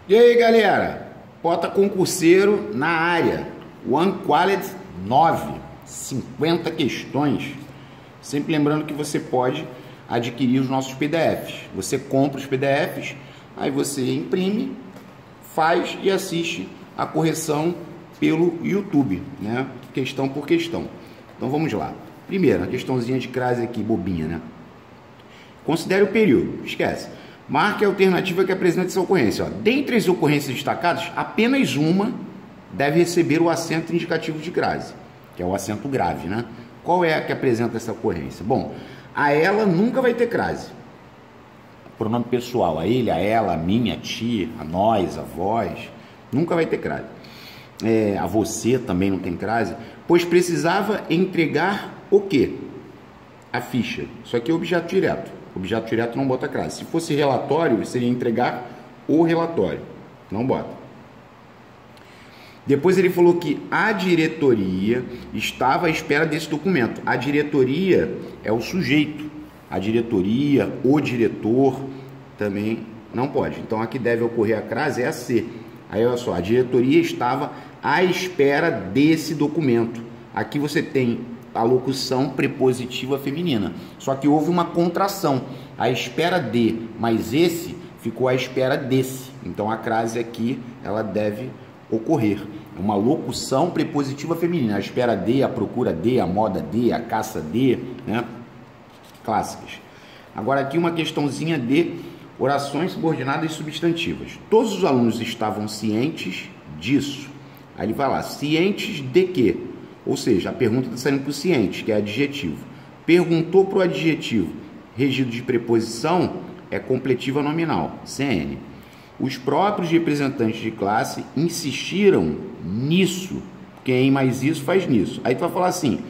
E aí, galera, Pota concurseiro na área, One Quality 9, 50 questões. Sempre lembrando que você pode adquirir os nossos PDFs. Você compra os PDFs, aí você imprime, faz e assiste a correção pelo YouTube, né? Questão por questão. Então vamos lá. Primeiro, a questãozinha de crase aqui, bobinha, né? Considere o período, esquece. Marque a alternativa que apresenta essa ocorrência. Ó. Dentre as ocorrências destacadas, apenas uma deve receber o acento indicativo de crase, que é o acento grave, né? Qual é a que apresenta essa ocorrência? Bom, a ela nunca vai ter crase. Pronome pessoal, a ele, a ela, a mim, a ti, a nós, a vós, nunca vai ter crase. A você também não tem crase, pois precisava entregar o quê? A ficha. Isso aqui é objeto direto. Objeto direto não bota crase. Se fosse relatório, seria entregar o relatório. Não bota. Depois ele falou que a diretoria estava à espera desse documento. A diretoria é o sujeito. A diretoria, o diretor, também não pode. Então aqui deve ocorrer a crase, é a C. Aí olha só, a diretoria estava à espera desse documento. Aqui você tem a locução prepositiva feminina. Só que houve uma contração. A espera de, mas esse ficou à espera desse. Então a crase aqui, ela deve ocorrer. É uma locução prepositiva feminina. A espera de, a procura de, a moda de, a caça de, né? Clássicas. Agora aqui uma questãozinha de orações subordinadas e substantivas. Todos os alunos estavam cientes disso. Aí ele vai lá, cientes de quê? Ou seja, a pergunta está saindo para o ciente, que é adjetivo. Perguntou para o adjetivo, regido de preposição, é completiva nominal, CN. Os próprios representantes de classe insistiram nisso. Quem mais isso faz nisso. Aí tu vai falar assim,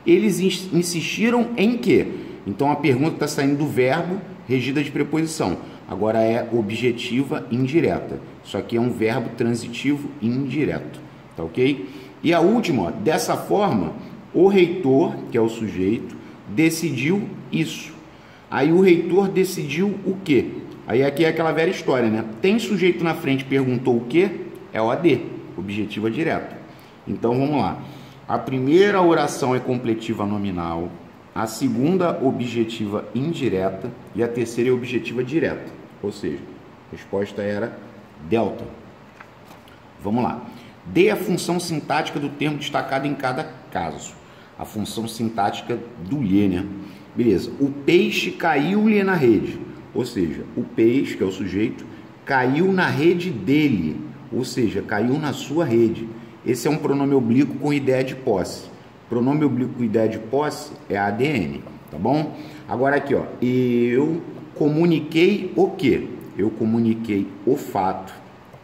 eles insistiram em quê? Então a pergunta está saindo do verbo, regida de preposição. Agora é objetiva indireta. Isso aqui é um verbo transitivo indireto. Tá ok? E a última, ó, dessa forma, o reitor, que é o sujeito, decidiu isso. Aí o reitor decidiu o quê? Aí aqui é aquela velha história, né? Tem sujeito na frente, perguntou o quê? É OD, objetiva direta. Então vamos lá. A primeira oração é completiva nominal, a segunda objetiva indireta e a terceira é objetiva direta. Ou seja, a resposta era delta. Vamos lá. Dê a função sintática do termo destacado em cada caso. A função sintática do lhe, né? Beleza. O peixe caiu-lhe na rede. Ou seja, o peixe, que é o sujeito, caiu na rede dele. Ou seja, caiu na sua rede. Esse é um pronome oblíquo com ideia de posse. Pronome oblíquo com ideia de posse é ADN, tá bom? Agora aqui, ó. Eu comuniquei o quê? Eu comuniquei o fato,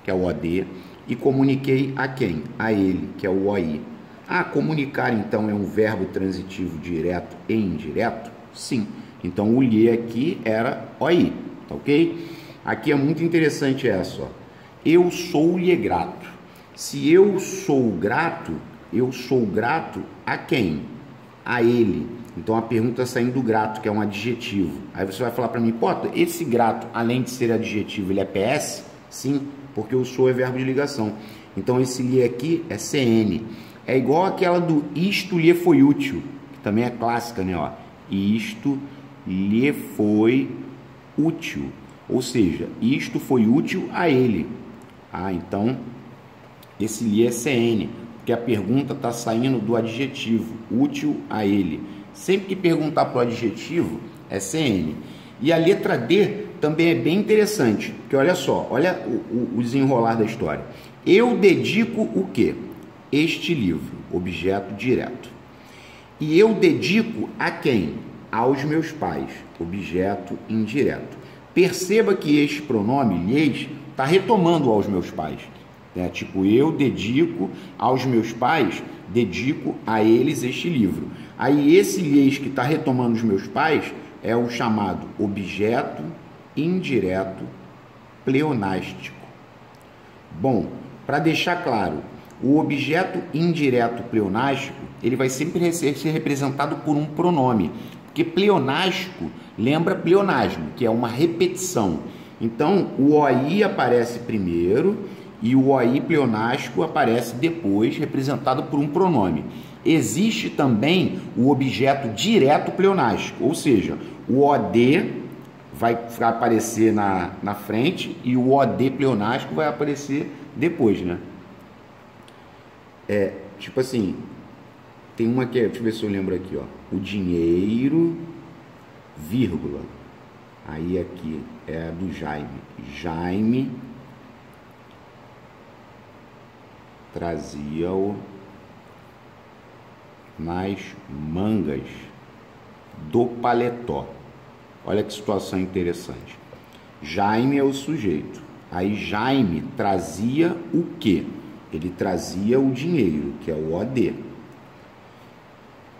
que é o OD. E comuniquei a quem? A ele, que é o OI. Ah, comunicar então é um verbo transitivo direto e indireto? Sim. Então o lhe aqui era OI, tá ok? Aqui é muito interessante essa, ó. Eu sou-lhe grato. Se eu sou grato a quem? A ele. Então a pergunta saindo do grato, que é um adjetivo. Aí você vai falar para mim, pô, esse grato, além de ser adjetivo, ele é PS? Sim. Porque o sou é verbo de ligação. Então esse lhe aqui é CN. É igual aquela do isto lhe foi útil, que também é clássica, né? Ó, isto lhe foi útil. Ou seja, isto foi útil a ele. Ah, então esse lhe é CN, porque a pergunta está saindo do adjetivo, útil a ele. Sempre que perguntar para o adjetivo, é CN. E a letra D também é bem interessante, porque olha só, olha o desenrolar da história. Eu dedico o quê? Este livro, objeto direto. E eu dedico a quem? Aos meus pais, objeto indireto. Perceba que este pronome, lhes, está retomando aos meus pais. Né? Tipo, eu dedico aos meus pais, dedico a eles este livro. Aí esse lhes que está retomando os meus pais é o chamado objeto indireto pleonástico. Bom, para deixar claro, o objeto indireto pleonástico, ele vai sempre ser representado por um pronome, porque pleonástico lembra pleonasmo, que é uma repetição. Então, o OI aparece primeiro e o OI pleonástico aparece depois, representado por um pronome. Existe também o objeto direto pleonástico, ou seja, o OD vai aparecer na frente e o OD pleonástico vai aparecer depois, né? Tipo assim, tem uma que deixa eu ver se eu lembro aqui, ó. O dinheiro, vírgula. Aí aqui é a do Jaime. Jaime trazia-o nas mangas do paletó. Olha que situação interessante. Jaime é o sujeito. Aí Jaime trazia o quê? Ele trazia o dinheiro, que é o OD.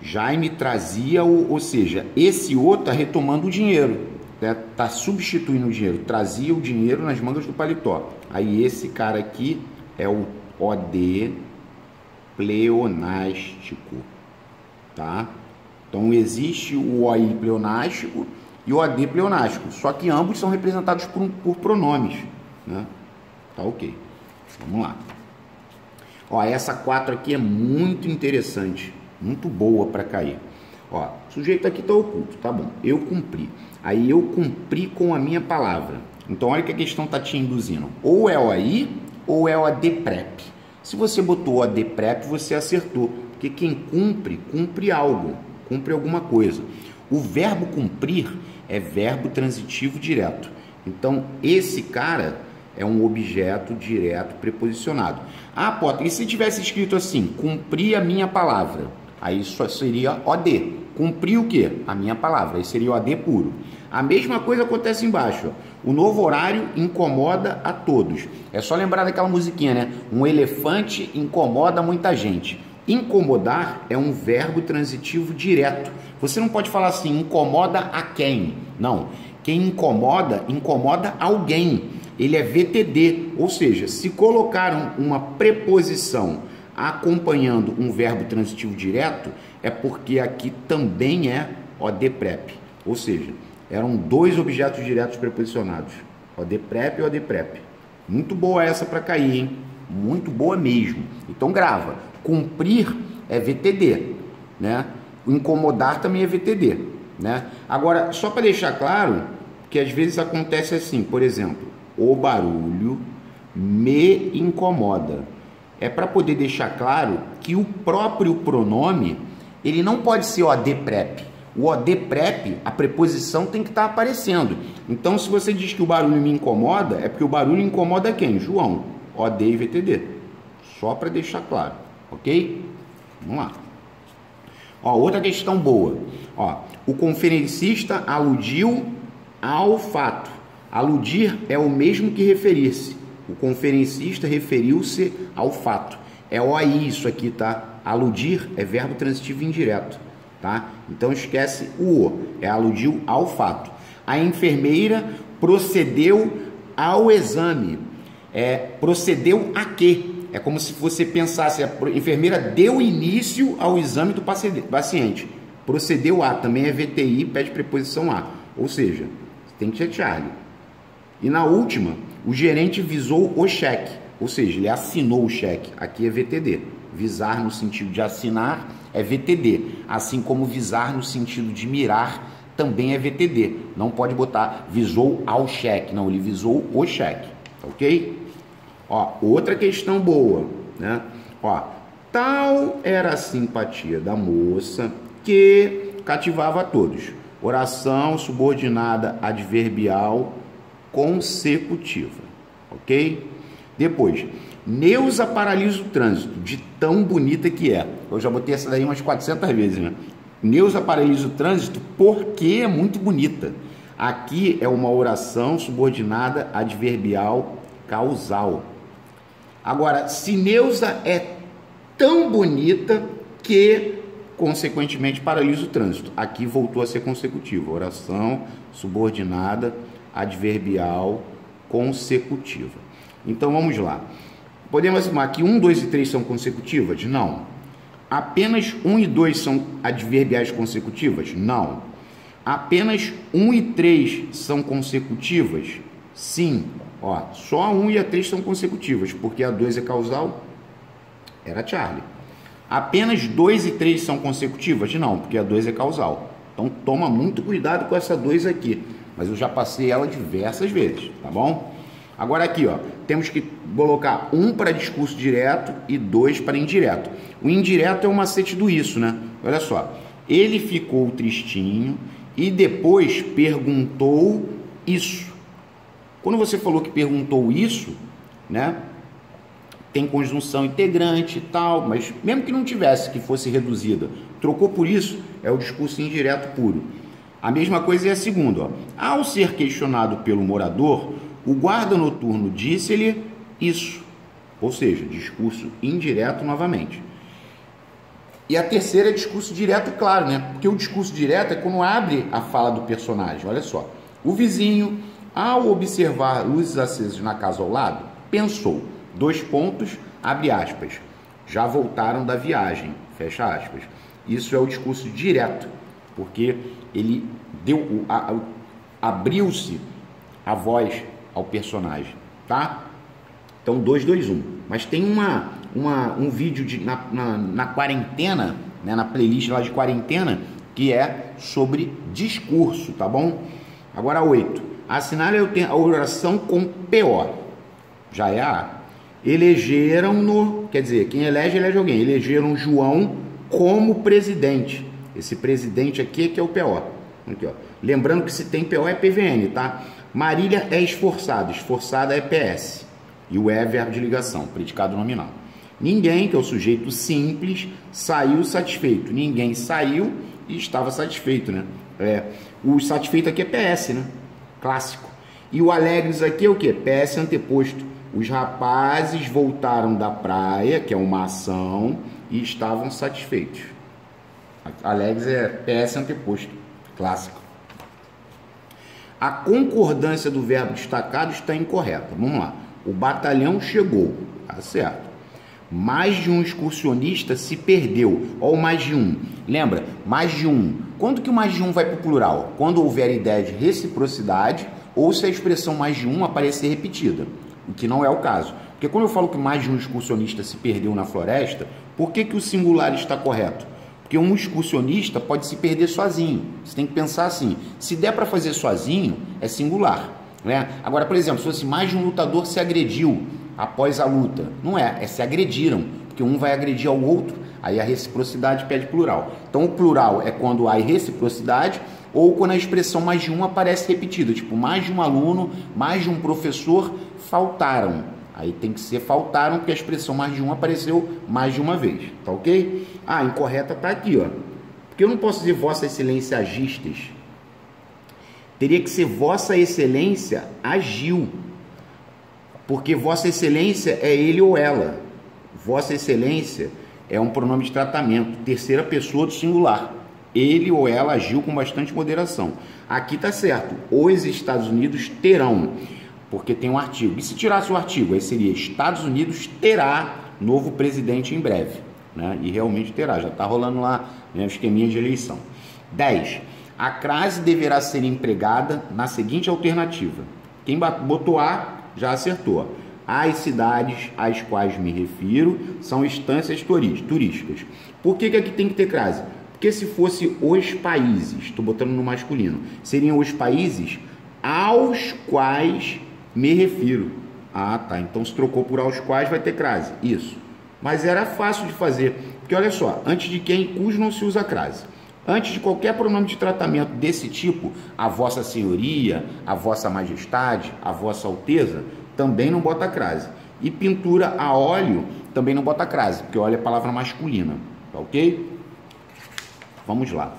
Jaime trazia ou seja, esse outro está retomando o dinheiro, está substituindo o dinheiro, trazia o dinheiro nas mangas do paletó. Aí esse cara aqui é o OD pleonástico, tá? Então existe o OI pleonástico e o OD pleonástico, só que ambos são representados por pronomes, né? Tá ok. Vamos lá. Ó, essa 4 aqui é muito interessante, muito boa para cair. Ó, o sujeito aqui está oculto, tá bom, eu cumpri. Aí eu cumpri com a minha palavra. Então olha que a questão está te induzindo. Ou é o OI ou é o AD prep. Se você botou o AD prep, você acertou. Porque quem cumpre, cumpre algo, cumpre alguma coisa. O verbo cumprir é verbo transitivo direto. Então esse cara é um objeto direto preposicionado. Ah, Potter, e se tivesse escrito assim, cumpri a minha palavra? Aí só seria OD. Cumpri o quê? A minha palavra. Aí seria OD puro. A mesma coisa acontece embaixo. Ó. O novo horário incomoda a todos. É só lembrar daquela musiquinha, né? Um elefante incomoda muita gente. Incomodar é um verbo transitivo direto. Você não pode falar assim, incomoda a quem? Não. Quem incomoda, incomoda alguém. Ele é VTD, ou seja, se colocaram uma preposição acompanhando um verbo transitivo direto, é porque aqui também é OD prep. Ou seja, eram dois objetos diretos preposicionados. OD prep e OD prep. Muito boa essa para cair, hein? Muito boa mesmo. Então grava. Cumprir é VTD, né? Incomodar também é VTD, né? Agora, só para deixar claro que às vezes acontece assim, por exemplo, o barulho me incomoda. É para poder deixar claro que o próprio pronome, ele não pode ser OD prep. O OD prep, a preposição tem que estar aparecendo. Então, se você diz que o barulho me incomoda, é porque o barulho incomoda quem? João. OD e VTD. Só para deixar claro, ok? Vamos lá. Ó, outra questão boa. Ó, o conferencista aludiu ao fato. Aludir é o mesmo que referir-se. O conferencista referiu-se ao fato. É OI isso aqui, tá? Aludir é verbo transitivo indireto, tá? Então esquece o O. É aludiu ao fato. A enfermeira procedeu ao exame. Procedeu a quê? É como se você pensasse, a enfermeira deu início ao exame do paciente. Procedeu a, também é VTI, pede preposição a. Ou seja, tem que ser Charlie. E na última, o gerente visou o cheque, ou seja, ele assinou o cheque. Aqui é VTD. Visar no sentido de assinar é VTD, assim como visar no sentido de mirar também é VTD. Não pode botar visou ao cheque, não, ele visou o cheque, ok? Ó, outra questão boa, né? Ó, tal era a simpatia da moça que cativava a todos. Oração subordinada adverbial consecutiva, ok? Depois, Neuza paralisa o trânsito, de tão bonita que é. Eu já botei essa daí umas 400 vezes, né? Neuza paralisa o trânsito porque é muito bonita. Aqui é uma oração subordinada adverbial causal. Agora, se Neuza é tão bonita que, consequentemente, paralisa o trânsito. Aqui voltou a ser consecutiva. Oração subordinada adverbial consecutiva. Então vamos lá. Podemos afirmar que 1, 2 e 3 são consecutivas? Não. Apenas 1 e 2 são adverbiais consecutivas? Não. Apenas 1 e 3 são consecutivas? Sim, ó, só a 1 e a 3 são consecutivas, porque a 2 é causal, era Charlie. Apenas 2 e 3 são consecutivas? Não, porque a 2 é causal. Então toma muito cuidado com essa 2 aqui, mas eu já passei ela diversas vezes, tá bom? Agora aqui, ó, temos que colocar 1 para discurso direto e 2 para indireto. O indireto é o macete do isso, né? Olha só, ele ficou tristinho e depois perguntou isso. Quando você falou que perguntou isso, né? Tem conjunção integrante e tal, mas mesmo que não tivesse, que fosse reduzida, trocou por isso, é o discurso indireto puro. A mesma coisa é a segunda, ó. Ao ser questionado pelo morador, o guarda noturno disse-lhe isso, ou seja, discurso indireto novamente. E a terceira é discurso direto, claro, né? Porque o discurso direto é quando abre a fala do personagem. Olha só, o vizinho, ao observar luzes acesas na casa ao lado, pensou, 2 pontos, abre aspas, já voltaram da viagem, fecha aspas. Isso é o discurso direto, porque ele deu, abriu-se a voz ao personagem, tá? Então 2, 2, 1. Mas tem um vídeo na quarentena, né, na playlist lá de quarentena, que é sobre discurso, tá bom? Agora 8. Assinale a oração com PO. Já é a A. Elegeram-no, quer dizer, quem elege alguém. Elegeram João como presidente. Esse presidente aqui é que é o PO. Aqui, ó. Lembrando que se tem PO é PVN, tá? Marília é esforçada. Esforçada é PS. E o é verbo de ligação, predicado nominal. Ninguém, que é o sujeito simples, saiu satisfeito. Ninguém saiu e estava satisfeito, né? O satisfeito aqui é PS, né? Clássico. E o alegres aqui é o quê? PS anteposto. Os rapazes voltaram da praia, que é uma ação, e estavam satisfeitos. Alegres é PS anteposto. Clássico. A concordância do verbo destacado está incorreta. Vamos lá. O batalhão chegou. Tá certo. Mais de um excursionista se perdeu. Ou mais de um. Lembra? Mais de um. Quando que o mais de um vai para o plural? Quando houver ideia de reciprocidade ou se a expressão mais de um aparecer repetida. O que não é o caso. Porque quando eu falo que mais de um excursionista se perdeu na floresta, por que o singular está correto? Porque um excursionista pode se perder sozinho. Você tem que pensar assim, se der para fazer sozinho, é singular, né? Agora, por exemplo, se fosse mais de um lutador se agrediu após a luta, não é se agrediram, porque um vai agredir ao outro, aí a reciprocidade pede plural. Então o plural é quando há reciprocidade ou quando a expressão mais de um aparece repetida, tipo mais de um aluno, mais de um professor faltaram. Aí tem que ser faltaram, porque a expressão mais de um apareceu mais de uma vez, tá ok? Ah, incorreta tá aqui, ó. Porque eu não posso dizer vossa excelência agistes. Teria que ser vossa excelência agiu. Porque vossa excelência é ele ou ela. Vossa excelência é um pronome de tratamento, terceira pessoa do singular. Ele ou ela agiu com bastante moderação. Aqui tá certo. Os Estados Unidos terão, porque tem um artigo. E se tirasse o artigo, aí seria Estados Unidos terá novo presidente em breve, né? E realmente terá, já está rolando lá, né, o esqueminha de eleição. 10. A crase deverá ser empregada na seguinte alternativa. Quem botou A já acertou. As cidades às quais me refiro são instâncias turísticas. Por que aqui tem que ter crase? Porque se fosse os países, estou botando no masculino, seriam os países aos quais me refiro. Ah, tá. Então se trocou por aos quais vai ter crase. Isso. Mas era fácil de fazer. Porque olha só, antes de quem cujo não se usa crase. Antes de qualquer pronome de tratamento desse tipo, a vossa senhoria, a vossa majestade, a vossa alteza, também não bota crase. E pintura a óleo também não bota crase, porque óleo é palavra masculina. Tá ok? Vamos lá.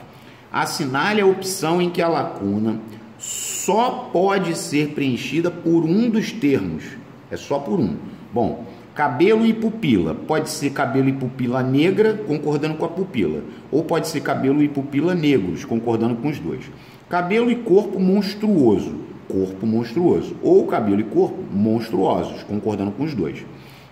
Assinale a opção em que a lacuna só pode ser preenchida por um dos termos. É só por um. Bom, cabelo e pupila. Pode ser cabelo e pupila negra, concordando com a pupila. Ou pode ser cabelo e pupila negros, concordando com os dois. Cabelo e corpo monstruoso. Corpo monstruoso. Ou cabelo e corpo monstruosos, concordando com os dois.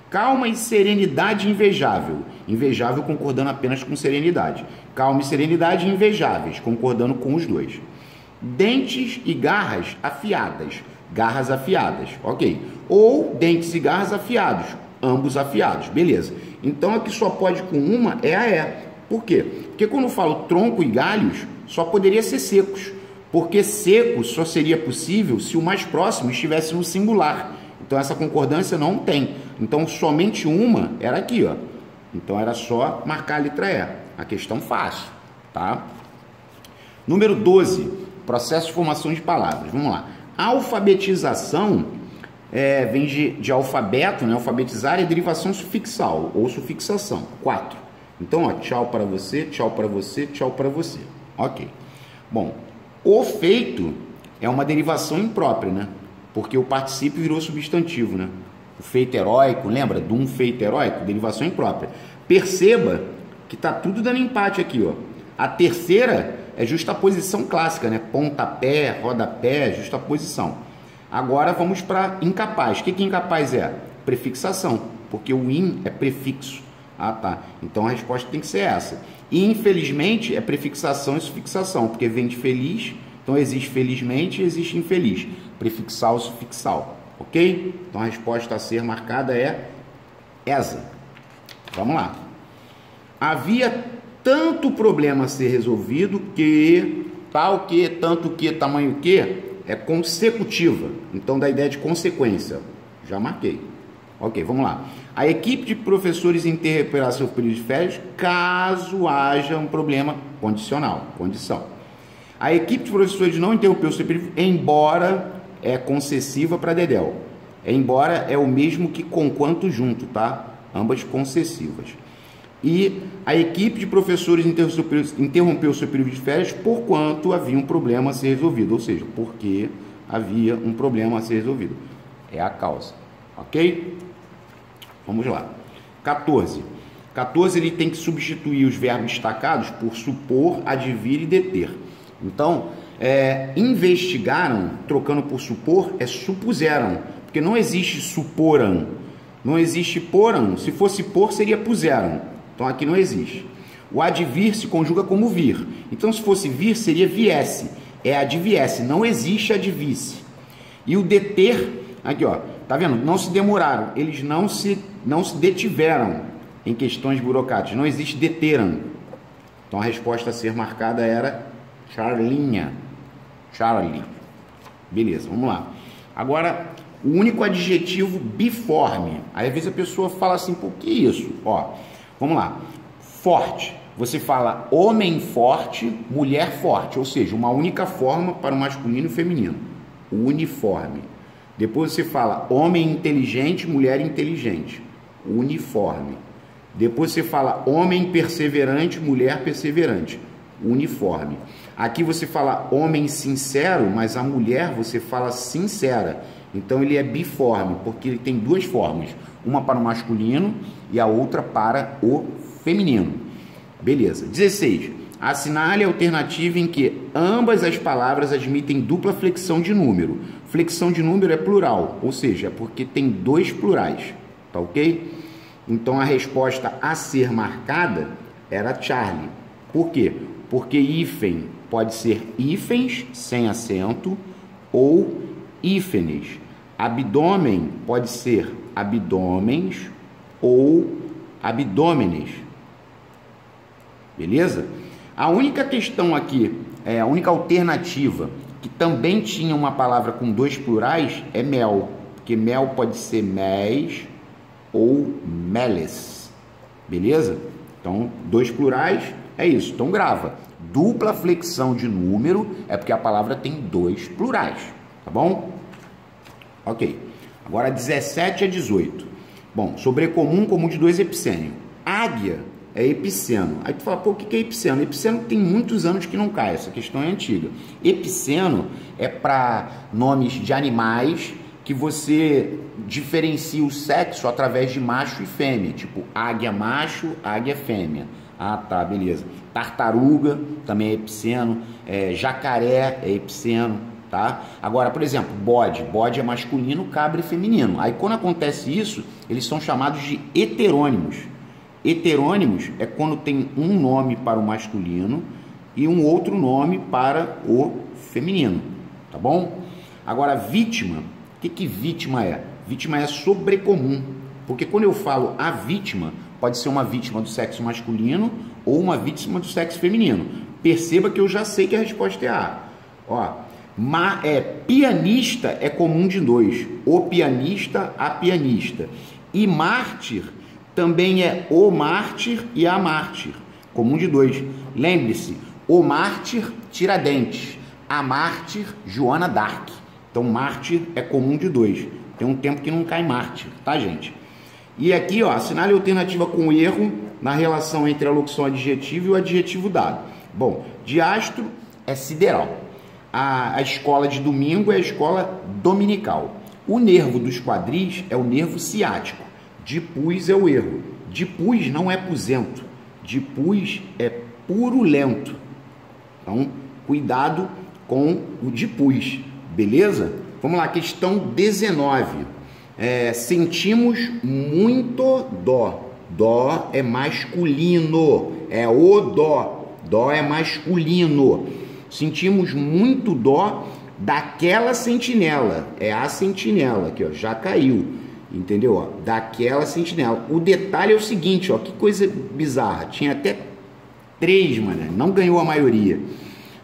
Calma e serenidade invejável. Invejável concordando apenas com serenidade. Calma e serenidade invejáveis, concordando com os dois. Dentes e garras afiadas. garras afiadas, ok. Ou dentes e garras afiados, ambos afiados, beleza. Então aqui só pode com uma é a E. Por quê? Porque quando eu falo tronco e galhos, só poderia ser secos. Porque seco só seria possível se o mais próximo estivesse no singular. Então essa concordância não tem. Então somente uma era aqui, ó. Então era só marcar a letra E. A questão fácil, tá? Número 12, processo de formação de palavras. Vamos lá. A alfabetização vem de alfabeto, né? Alfabetizar é derivação sufixal ou sufixação. 4. Então, ó, tchau para você, tchau para você, tchau para você. Ok. Bom, o feito é uma derivação imprópria, né? Porque o particípio virou substantivo, né? O feito heróico, lembra? De um feito heróico, derivação imprópria. Perceba que tá tudo dando empate aqui, ó. A terceira é justaposição clássica, né? Pontapé, rodapé, justaposição. Agora vamos para incapaz. O que incapaz é? Prefixação, porque o in é prefixo. Ah, tá. Então a resposta tem que ser essa. E infelizmente é prefixação e sufixação, porque vem de feliz, então existe felizmente e existe infeliz. Prefixal e sufixal, ok? Então a resposta a ser marcada é essa. Vamos lá. Havia tanto problema a ser resolvido que tal que, tanto que, tamanho que é consecutiva. Então dá ideia de consequência. Já marquei. Ok, vamos lá. A equipe de professores interromperá seu período de férias caso haja um problema condicional, condição. A equipe de professores não interrompeu seu período, embora é concessiva para Dedéu. Embora é o mesmo que conquanto junto, tá? Ambas concessivas. E a equipe de professores interrompeu seu período de férias porquanto havia um problema a ser resolvido, ou seja, porque havia um problema a ser resolvido. É a causa, ok? Vamos lá. 14. 14 ele tem que substituir os verbos destacados por supor, advir e deter. Então, investigaram, trocando por supor, é supuseram, porque não existe suporam, não existe poram. Se fosse por, seria puseram. Então aqui não existe. O advir se conjuga como vir. Então se fosse vir, seria viesse. É adviesse, não existe advisse. E o deter, aqui ó, tá vendo? Não se demoraram, eles não se detiveram em questões burocráticas. Não existe deteram. Então a resposta a ser marcada era Charlinha. Charlie. Beleza, vamos lá. Agora, o único adjetivo biforme. Aí às vezes a pessoa fala assim, por que isso? Ó, vamos lá. Forte. Você fala homem forte, mulher forte. Ou seja, uma única forma para o masculino e o feminino. Uniforme. Depois você fala homem inteligente, mulher inteligente. Uniforme. Depois você fala homem perseverante, mulher perseverante. Uniforme. Aqui você fala homem sincero, mas a mulher você fala sincera. Então ele é biforme, porque ele tem duas formas. Uma para o masculino e a outra para o feminino. Beleza. 16. Assinale a alternativa em que ambas as palavras admitem dupla flexão de número. Flexão de número é plural, ou seja, é porque tem dois plurais. Tá ok? Então a resposta a ser marcada era Charlie. Por quê? Porque hífen pode ser hífens sem acento ou hífenes. Abdômen pode ser abdômens ou abdômenes. Beleza? A única questão aqui, a única alternativa que também tinha uma palavra com dois plurais é mel. Porque mel pode ser méis ou meles. Beleza? Então, dois plurais é isso. Então, grava. Dupla flexão de número é porque a palavra tem dois plurais. Tá bom? Ok. Agora, 17 a 18. Bom, sobrecomum comum de dois epicênio. Águia é epiceno. Aí tu fala, pô, o que é epiceno? Epiceno tem muitos anos que não cai, essa questão é antiga. Epiceno é para nomes de animais que você diferencia o sexo através de macho e fêmea, tipo águia macho, águia fêmea. Ah, tá, beleza. Tartaruga também é epiceno, jacaré é epiceno, tá? Agora, por exemplo, bode. Bode é masculino, cabra é feminino. Aí quando acontece isso, eles são chamados de heterônimos. Heterônimos é quando tem um nome para o masculino e um outro nome para o feminino, tá bom? Agora, vítima, o que vítima é? Vítima é sobrecomum, porque quando eu falo a vítima, pode ser uma vítima do sexo masculino ou uma vítima do sexo feminino. Perceba que eu já sei que a resposta é A. Ó, pianista é comum de dois, o pianista, a pianista. E mártir também é o mártir e a mártir, comum de dois. Lembre-se, o mártir, Tiradentes, a mártir, Joana d'Arc. Então, mártir é comum de dois. Tem um tempo que não cai mártir, tá, gente? E aqui, ó, assinale a alternativa com erro na relação entre a locução adjetiva e o adjetivo dado. Bom, diastro é sideral. A escola de domingo é a escola dominical. O nervo dos quadris é o nervo ciático. Dipus é o erro. Dipus não é pusento. Dipus é purulento. Então, cuidado com o dipus, beleza? Vamos lá, questão 19. Sentimos muito dó. Dó é masculino. É o dó. Dó é masculino. Sentimos muito dó daquela sentinela. É a sentinela aqui, ó, já caiu. Entendeu? Ó, daquela sentinela. O detalhe é o seguinte, ó, que coisa bizarra. Tinha até 3, mano. Não ganhou a maioria.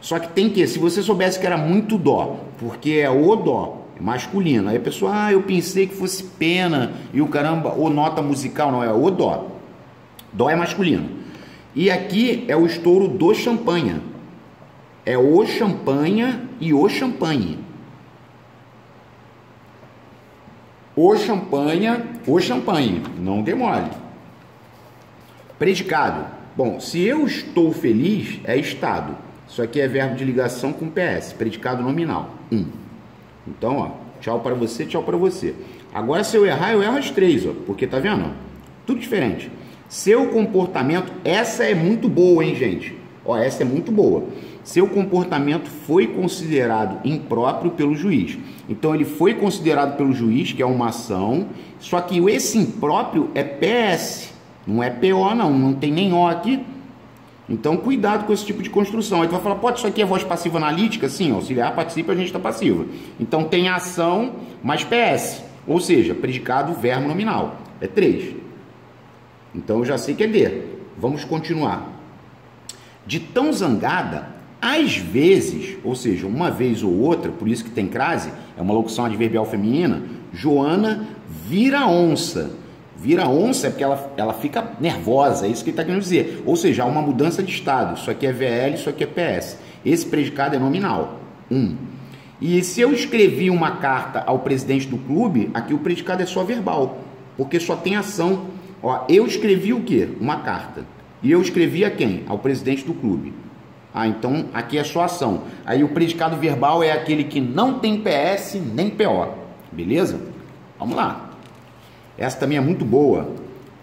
Só que tem que, se você soubesse que era muito dó, porque é o dó, é masculino. Aí a pessoa, eu pensei que fosse pena e o caramba, ou nota musical, não, é o dó. Dó é masculino. E aqui é o estouro do champanhe. É o champanhe e o champanhe. O champanhe, não demore. Predicado. Bom, se eu estou feliz, é estado. Isso aqui é verbo de ligação com PS, predicado nominal. 1. Então, ó, tchau para você, tchau para você. Agora, se eu errar, eu erro as 3, ó, porque tá vendo? Tudo diferente. Seu comportamento, essa é muito boa, hein, gente? Ó, essa é muito boa. Seu comportamento foi considerado impróprio pelo juiz. Então, ele foi considerado pelo juiz, que é uma ação, só que esse impróprio é PS, não é PO, não tem nem O aqui. Então, cuidado com esse tipo de construção. Aí tu vai falar, pode, isso aqui é voz passiva analítica? Sim, auxiliar participa, a gente está passiva. Então, tem ação mais PS, ou seja, predicado, verbo nominal. É 3. Então, eu já sei que é D. Vamos continuar. De tão zangada, às vezes, ou seja, uma vez ou outra, por isso que tem crase, é uma locução adverbial feminina, Joana vira onça. Vira onça é porque ela fica nervosa, é isso que ele está querendo dizer. Ou seja, há uma mudança de estado. Isso aqui é VL, isso aqui é PS. Esse predicado é nominal. 1. E se eu escrevi uma carta ao presidente do clube, aqui o predicado é só verbal, porque só tem ação. Ó, eu escrevi o quê? Uma carta. E eu escrevi a quem? Ao presidente do clube. Ah, então aqui é só ação. Aí o predicado verbal é aquele que não tem PS nem PO. Beleza? Vamos lá. Essa também é muito boa.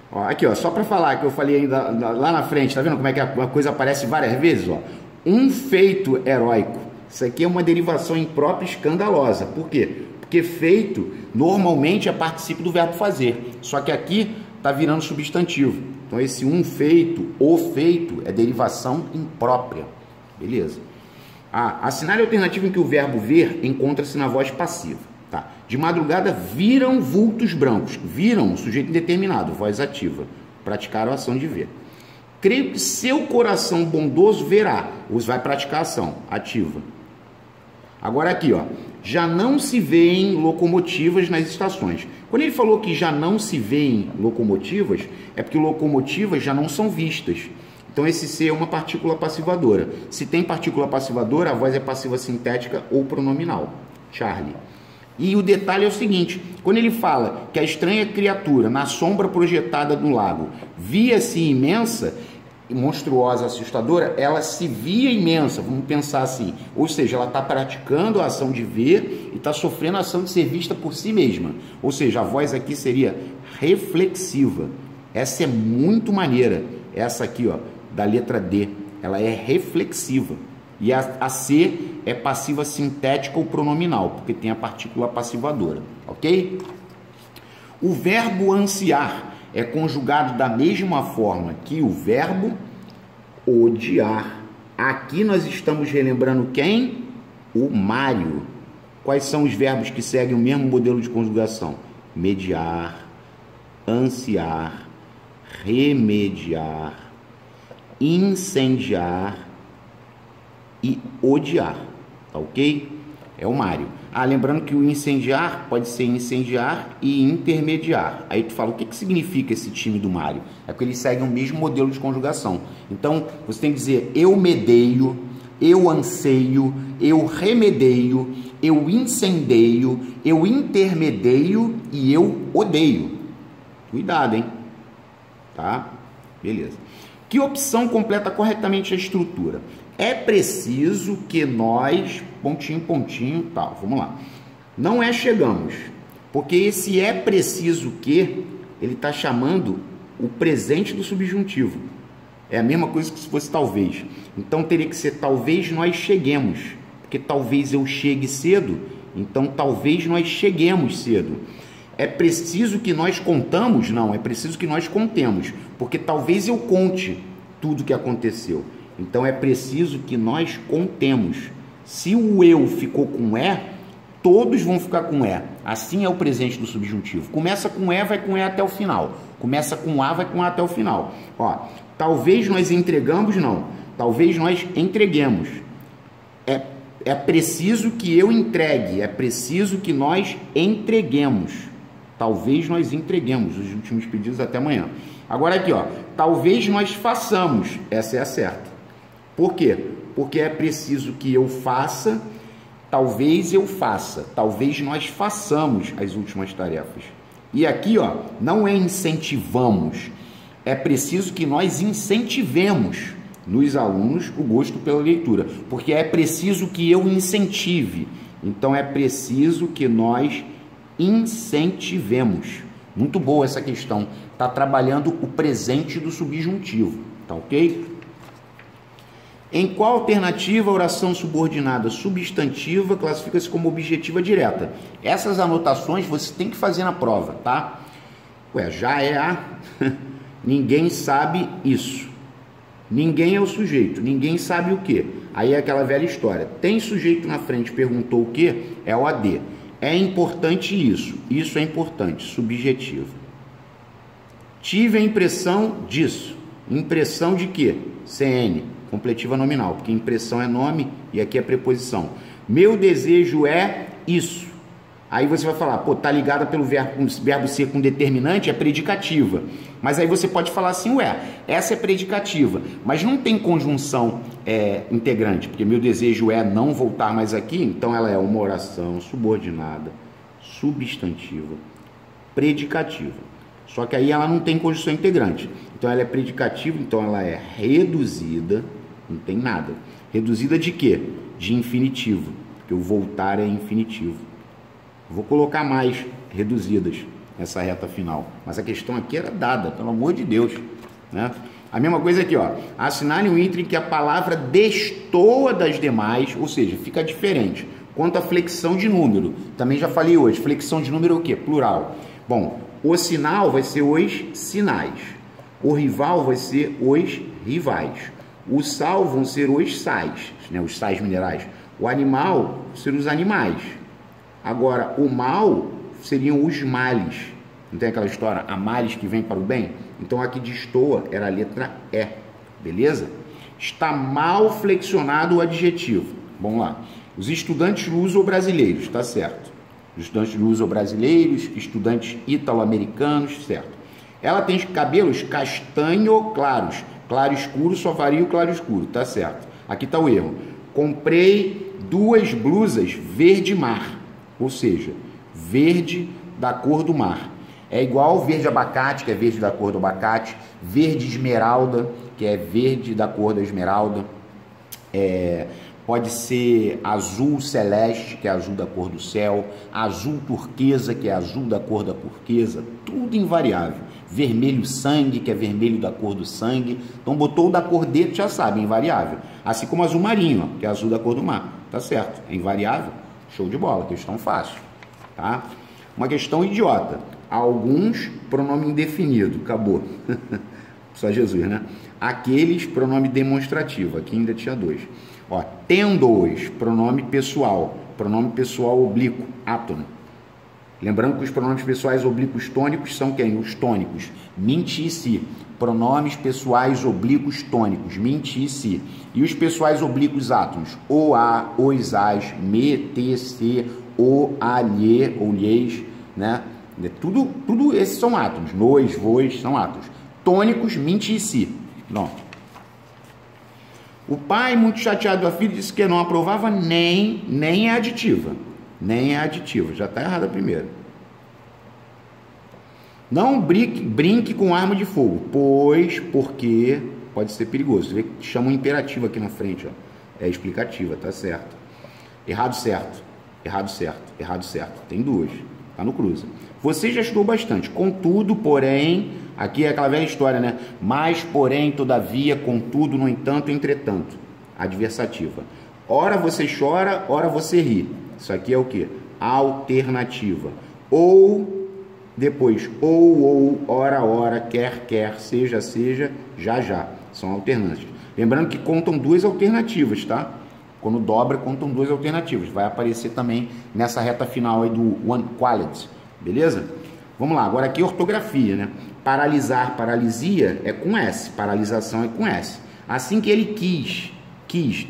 Ó, aqui, ó, só para falar que eu falei ainda lá na frente, tá vendo como é que a coisa aparece várias vezes? Ó? Um feito heróico. Isso aqui é uma derivação imprópria escandalosa. Por quê? Porque feito normalmente é particípio do verbo fazer. Só que aqui tá virando substantivo. Então esse um feito, o feito, é derivação imprópria. Beleza? Assinale a alternativa em que o verbo ver encontra-se na voz passiva. Tá. De madrugada viram vultos brancos. Viram, sujeito indeterminado, voz ativa. Praticaram a ação de ver. Creio que seu coração bondoso verá. Os vai praticar a ação ativa. Agora aqui, ó. Já não se vêem locomotivas nas estações. Quando ele falou que já não se vêem locomotivas, é porque locomotivas já não são vistas. Então esse C é uma partícula passivadora. Se tem partícula passivadora, a voz é passiva sintética ou pronominal. Charlie. E o detalhe é o seguinte, quando ele fala que a estranha criatura na sombra projetada do lago via-se imensa, monstruosa, assustadora, ela se via imensa, vamos pensar assim, ou seja, ela está praticando a ação de ver e está sofrendo a ação de ser vista por si mesma, ou seja, a voz aqui seria reflexiva. Essa é muito maneira, essa aqui, ó, da letra D, ela é reflexiva. E a C é passiva sintética ou pronominal, porque tem a partícula passivadora, ok? O verbo ansiar é conjugado da mesma forma que o verbo odiar. Aqui nós estamos relembrando quem? O Mário. Quais são os verbos que seguem o mesmo modelo de conjugação? Mediar, ansiar, remediar, incendiar e odiar, tá ok? É o Mário. Lembrando que o incendiar pode ser incendiar e intermediar. Aí tu fala, o que significa esse time do Mário? É porque eles seguem o mesmo modelo de conjugação. Então, você tem que dizer, eu medeio, eu anseio, eu remedeio, eu incendeio, eu intermedeio e eu odeio. Cuidado, hein? Tá? Beleza. Que opção completa corretamente a estrutura? É preciso que nós, pontinho, pontinho, tal, vamos lá. Não é chegamos, porque esse é preciso que, ele está chamando o presente do subjuntivo. É a mesma coisa que se fosse talvez. Então teria que ser talvez nós cheguemos, porque talvez eu chegue cedo, então talvez nós cheguemos cedo. É preciso que nós contamos? Não, é preciso que nós contemos, porque talvez eu conte tudo que aconteceu. Então é preciso que nós contemos. Se o eu ficou com é, todos vão ficar com é. Assim é o presente do subjuntivo. Começa com é, vai com é até o final. Começa com a, vai com a até o final. Ó, talvez nós entregamos, não. Talvez nós entreguemos. É preciso que eu entregue. É preciso que nós entreguemos. Talvez nós entreguemos os últimos pedidos até amanhã. Agora aqui, ó. Talvez nós façamos. Essa é a certa. Por quê? Porque é preciso que eu faça, talvez eu faça, talvez nós façamos as últimas tarefas. E aqui, ó, não é incentivamos, é preciso que nós incentivemos nos alunos o gosto pela leitura, porque é preciso que eu incentive, então é preciso que nós incentivemos. Muito boa essa questão, está trabalhando o presente do subjuntivo, tá ok? Em qual alternativa a oração subordinada substantiva classifica-se como objetiva direta? Essas anotações você tem que fazer na prova, tá? Ué, já é a... Ninguém sabe isso. Ninguém é o sujeito. Ninguém sabe o quê? Aí é aquela velha história. Tem sujeito na frente, perguntou o quê? É o AD. É importante isso. Isso é importante. Subjetivo. Tive a impressão disso. Impressão de quê? CN. Completiva nominal, porque impressão é nome e aqui é preposição. Meu desejo é isso. Aí você vai falar, pô, tá ligada pelo verbo ser com determinante, é predicativa. Mas aí você pode falar assim, ué, essa é predicativa, mas não tem conjunção integrante, porque meu desejo é não voltar mais aqui, então ela é uma oração subordinada, substantiva, predicativa. Só que aí ela não tem conjunção integrante. Então ela é predicativa, então ela é reduzida, não tem nada. Reduzida de quê? De infinitivo, porque o voltar é infinitivo. Vou colocar mais reduzidas nessa reta final. Mas a questão aqui era dada, pelo amor de Deus, né? A mesma coisa aqui, ó. Assinale um item que a palavra destoa das demais, ou seja, fica diferente. Quanto à flexão de número, também já falei hoje. Flexão de número é o quê? Plural. Bom, o sinal vai ser os sinais. O rival vai ser os rivais. O sal vão ser os sais, né? Os sais minerais. O animal serão os animais. Agora, o mal seriam os males. Não tem aquela história, há males que vem para o bem? Então, aqui destoa era a letra E, beleza? Está mal flexionado o adjetivo. Vamos lá. Os estudantes luso-brasileiros, tá certo. Os estudantes luso-brasileiros, estudantes italo-americanos, certo. Ela tem cabelos castanho claros. Claro escuro só varia o claro escuro, tá certo. Aqui está o erro. Comprei 2 blusas verde mar. Ou seja, verde da cor do mar. É igual verde abacate, que é verde da cor do abacate, verde esmeralda, que é verde da cor da esmeralda, pode ser azul celeste, que é azul da cor do céu, azul turquesa, que é azul da cor da turquesa, tudo invariável. Vermelho sangue, que é vermelho da cor do sangue. Então botou o da cor dele, já sabe, é invariável. Assim como azul marinho, ó, que é azul da cor do mar. Tá certo, é invariável. Show de bola, questão fácil, tá? Uma questão idiota. Alguns, pronome indefinido, acabou. Só Jesus, né? Aqueles, pronome demonstrativo, aqui ainda tinha 2. Ó, tendo-os, pronome pessoal. pronome pessoal oblíquo, átono. Lembrando que os pronomes pessoais oblíquos tônicos são quem? Os tônicos. Minti-se. Pronomes pessoais oblíquos tônicos. Minti-se. E os pessoais oblíquos átonos? O, a, os, as, me, te, se, o, a, lhe, ou lhes, né? Tudo esses são átonos. Nos, vos, são átonos. Tônicos, minti-se. Não. O pai, muito chateado da filha, disse que não aprovava nem é aditiva. Nem é aditiva. Já está errada a primeira. Não brinque com arma de fogo, pois, porque pode ser perigoso. Você vê que chama um imperativo aqui na frente, ó. É explicativa, tá certo. Errado, certo. Errado, certo. Errado, certo. Tem duas. Tá no cruza. Você já estudou bastante. Contudo, porém, aqui é aquela velha história, né? Mas, porém, todavia, contudo, no entanto, entretanto. Adversativa. Ora você chora, ora você ri. Isso aqui é o quê? Alternativa. Ou, depois, ou, ora, quer, seja, já. São alternâncias. Lembrando que contam duas alternativas, tá? Quando dobra, contam duas alternativas. Vai aparecer também nessa reta final aí do one quality. Beleza? Vamos lá. Agora aqui ortografia, né? Paralisar, paralisia é com S. Paralisação é com S. Assim que ele quis.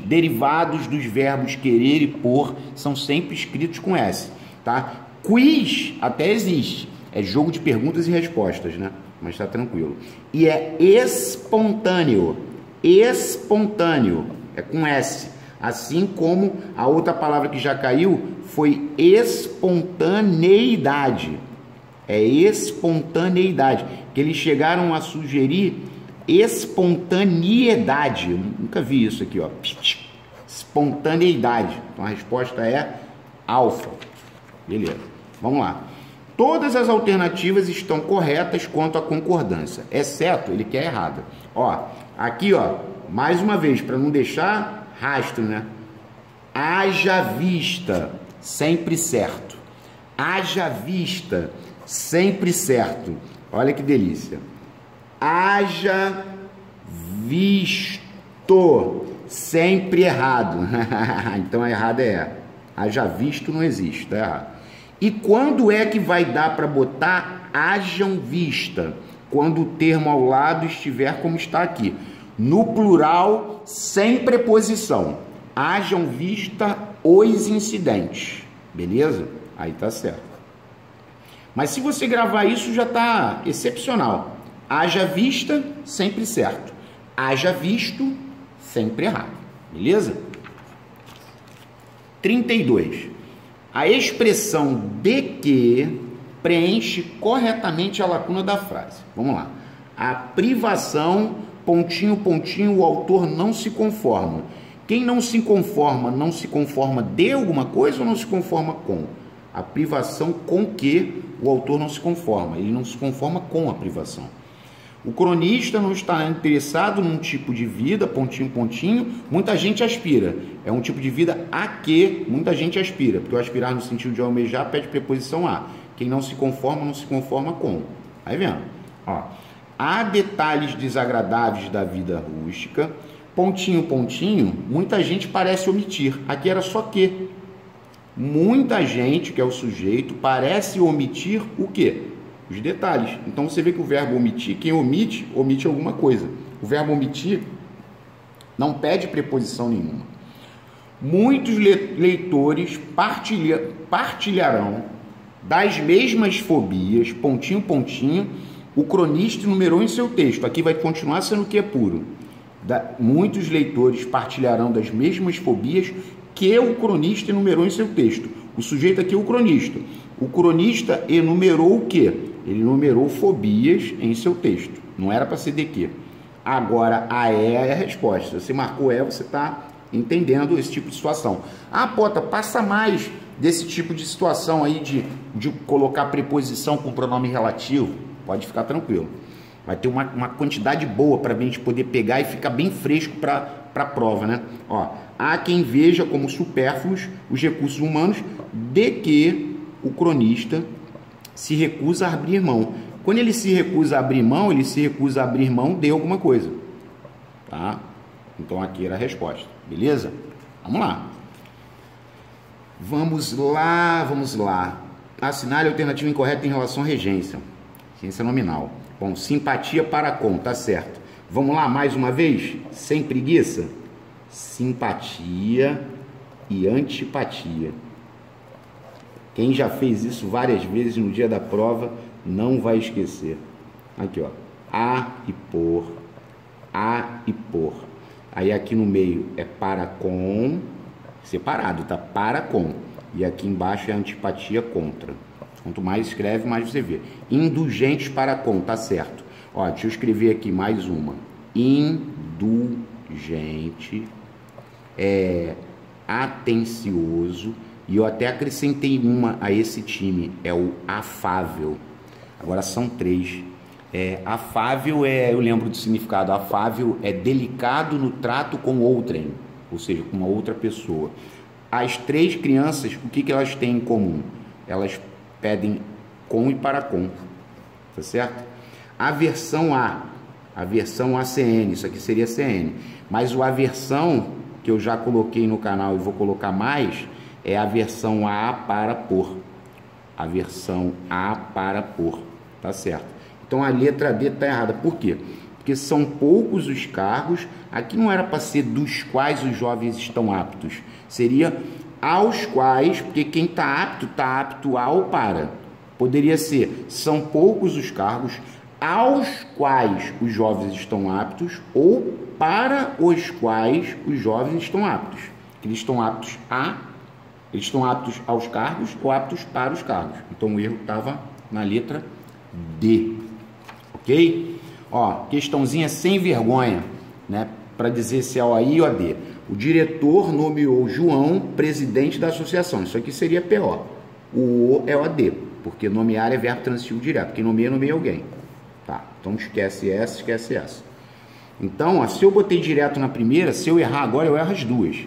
Derivados dos verbos querer e pôr são sempre escritos com S, tá? Quiz até existe. É jogo de perguntas e respostas, né? Mas tá tranquilo. E é espontâneo. Espontâneo. É com S. Assim como a outra palavra que já caiu foi espontaneidade. É espontaneidade. Que eles chegaram a sugerir espontaneidade. Eu nunca vi isso aqui, ó. Espontaneidade. Então a resposta é alfa. Beleza. Vamos lá. Todas as alternativas estão corretas quanto à concordância, exceto ele que é errada. Ó, aqui, ó, mais uma vez, para não deixar rastro, né? Haja vista, sempre certo. Haja vista, sempre certo. Olha que delícia. Haja visto, sempre errado. Então a errada é haja visto, não existe, tá errado. E quando é que vai dar para botar hajam vista? Quando o termo ao lado estiver como está aqui. No plural, sem preposição. Hajam vista os incidentes. Beleza? Aí tá certo. Mas se você gravar isso, já tá excepcional. Haja vista, sempre certo. Haja visto, sempre errado. Beleza? 32. A expressão de que preenche corretamente a lacuna da frase. Vamos lá. A privação, pontinho, o autor não se conforma. Quem não se conforma de alguma coisa ou não se conforma com? A privação com que o autor não se conforma. Ele não se conforma com a privação. O cronista não está interessado num tipo de vida, pontinho, muita gente aspira. É um tipo de vida a que muita gente aspira, porque o aspirar no sentido de almejar pede preposição a. Quem não se conforma, não se conforma com. Aí vendo? Ó. Há detalhes desagradáveis da vida rústica, pontinho, muita gente parece omitir. Aqui era só que. Muita gente, que é o sujeito, parece omitir o quê? Os detalhes. Então você vê que o verbo omitir, quem omite alguma coisa. O verbo omitir não pede preposição nenhuma. Muitos leitores partilharão das mesmas fobias, pontinho, o cronista enumerou em seu texto. Aqui vai continuar sendo o que é puro. Muitos leitores partilharão das mesmas fobias que o cronista enumerou em seu texto. O sujeito aqui é o cronista. O cronista enumerou o quê? Ele enumerou fobias em seu texto. Não era para ser de quê? Agora, a é a resposta. Se você marcou você está entendendo esse tipo de situação. Ah, Pota, passa mais desse tipo de situação aí de colocar preposição com pronome relativo. Pode ficar tranquilo. Vai ter uma quantidade boa para a gente poder pegar e ficar bem fresco para a prova, né? Ó, há quem veja como supérfluos os recursos humanos de que o cronista se recusa a abrir mão. Quando ele se recusa a abrir mão, ele se recusa a abrir mão de alguma coisa. Tá? Então aqui era a resposta. Beleza? Vamos lá. Vamos lá, vamos lá. Assinale a alternativa incorreta em relação à regência. Ciência nominal. Bom, simpatia para com, tá certo. Vamos lá, mais uma vez, sem preguiça. Simpatia e antipatia. Quem já fez isso várias vezes no dia da prova não vai esquecer. Aqui, ó. A e por. A e por. Aí aqui no meio é para com, separado, tá? Para com. E aqui embaixo é antipatia contra. Quanto mais escreve, mais você vê. Indulgentes para com, tá certo. Ó, deixa eu escrever aqui mais uma. Indulgente, atencioso. E eu até acrescentei uma a esse time, é o afável. Agora são 3. Afável eu lembro do significado. Afável é delicado no trato com outrem, ou seja, com uma outra pessoa. As 3 crianças, o que elas têm em comum? Elas pedem com e para com, tá certo? Aversão a CN, isso aqui seria CN. Mas o aversão, que eu já coloquei no canal e vou colocar mais, é a versão A para por. A versão A para por, tá certo? Então a letra D tá errada. Por quê? Porque são poucos os cargos. Aqui não era para ser dos quais os jovens estão aptos. Seria aos quais, porque quem está apto ao para. Poderia ser, são poucos os cargos aos quais os jovens estão aptos ou para os quais os jovens estão aptos. Eles estão aptos aos cargos ou aptos para os cargos. Então o erro estava na letra D. Ok? Ó, questãozinha sem vergonha, né? Para dizer se é o AI ou a D. O diretor nomeou João presidente da associação. Isso aqui seria PO. O O é o AD, porque nomear é verbo transitivo direto. Quem nomeia alguém. Tá, então esquece essa. Então, ó, se eu botei direto na primeira, se eu errar agora, eu erro as duas.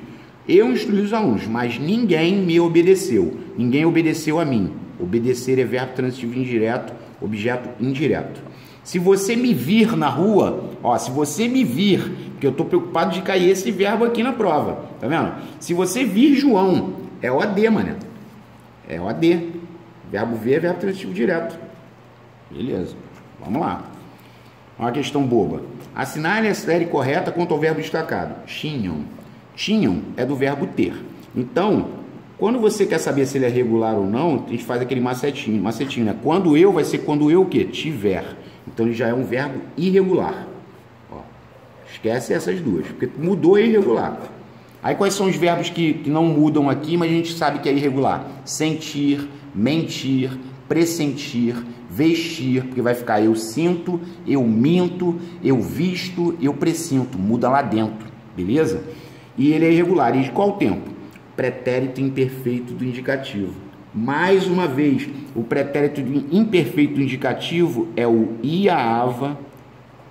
Eu instruí os alunos, mas ninguém me obedeceu. Ninguém obedeceu a mim. Obedecer é verbo transitivo indireto, objeto indireto. Se você me vir na rua, ó, se você me vir, porque eu estou preocupado de cair esse verbo aqui na prova, tá vendo? Se você vir João, é o AD, mané. É o AD. Verbo ver é verbo transitivo direto. Beleza, vamos lá. Uma questão boba. Assinale a série correta quanto ao verbo destacado. Tinham. Tinham é do verbo ter. Então, quando você quer saber se ele é regular ou não, a gente faz aquele macetinho, né? Quando eu vai ser quando eu o quê? Tiver. Então ele já é um verbo irregular. Ó, esquece essas duas, porque mudou, é irregular. Aí quais são os verbos que não mudam aqui, mas a gente sabe que é irregular? Sentir, mentir, pressentir, vestir, porque vai ficar eu sinto, eu minto, eu visto, eu pressinto. Muda lá dentro, beleza? E ele é irregular. E de qual tempo? Pretérito imperfeito do indicativo. Mais uma vez, o pretérito imperfeito indicativo é o iava,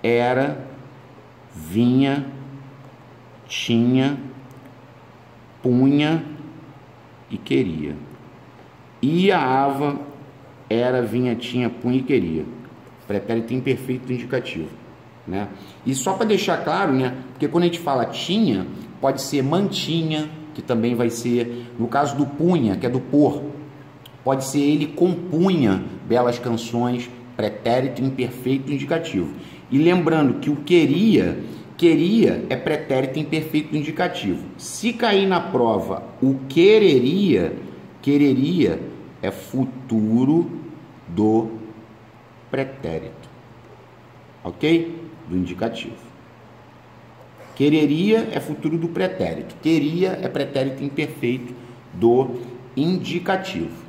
era, vinha, tinha, punha e queria. Iava, era, vinha, tinha, punha e queria. Pretérito imperfeito indicativo, né? E só para deixar claro, né? Porque quando a gente fala tinha, pode ser mantinha, que também vai ser, no caso do punha, que é do por, pode ser ele compunha belas canções, pretérito imperfeito indicativo. E lembrando que o queria é pretérito imperfeito indicativo. Se cair na prova o quereria é futuro do pretérito, ok? Do indicativo. Quereria é futuro do pretérito. Queria é pretérito imperfeito do indicativo.